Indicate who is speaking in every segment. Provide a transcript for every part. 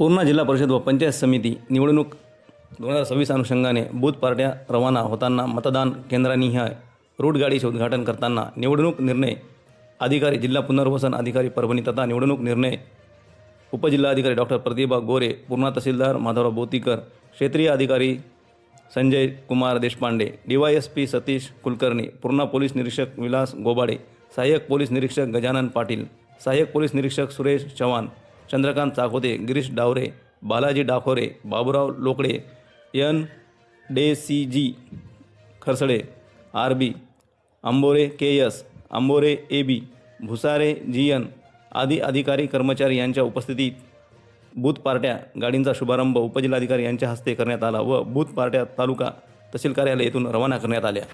Speaker 1: पूर्णा जिल्हा परिषद व पंचायत समिती निवडणूक 2026 अनुषंगाने बूथ पार्ट्या रवाना होताना मतदान केंद्रानिहाय रूट गाडीचे उद्घाटन करताना निवडणूक निर्णय अधिकारी जिल्हा पुनर्वसन अधिकारी परभणी तथा निवडणूक निर्णय उपजिल्हाधिकारी डॉक्टर प्रतिभा गोरे, पूर्णा तहसीलदार माधवराव बोतीकर, क्षेत्रीय अधिकारी संजय कुमार देशपांडे, DYSP सतीश कुलकर्णी, पूर्णा पोलीस निरीक्षक विलास गोबाडे, सहाय्यक पोलीस निरीक्षक गजानन पाटील, सहाय्यक पोलीस निरीक्षक सुरेश चव्हाण, चंद्रकांत चाकोते, Girish Daware, Balaji Dakhore, Baburao Lokade, NDCG Kharsade, RB Ambore, KS Ambore, AB Bhusare, GN आदी अधिकारी कर्मचारी यांच्या उपस्थितीत बूथ पार्ट्या गाडींचा शुभारंभ उपजिल्हाधिकारी यांच्या हस्ते करण्यात आला व बूथ पार्ट्या तालुका तहसील कार्यालय येथून रवाना करण्यात आल्या।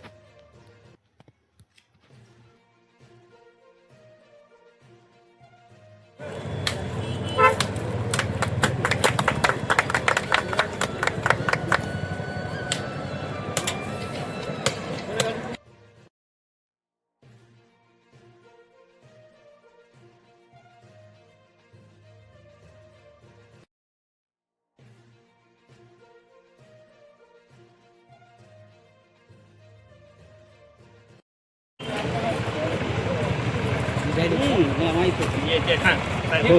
Speaker 2: ये खान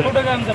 Speaker 2: फोटो का आमचा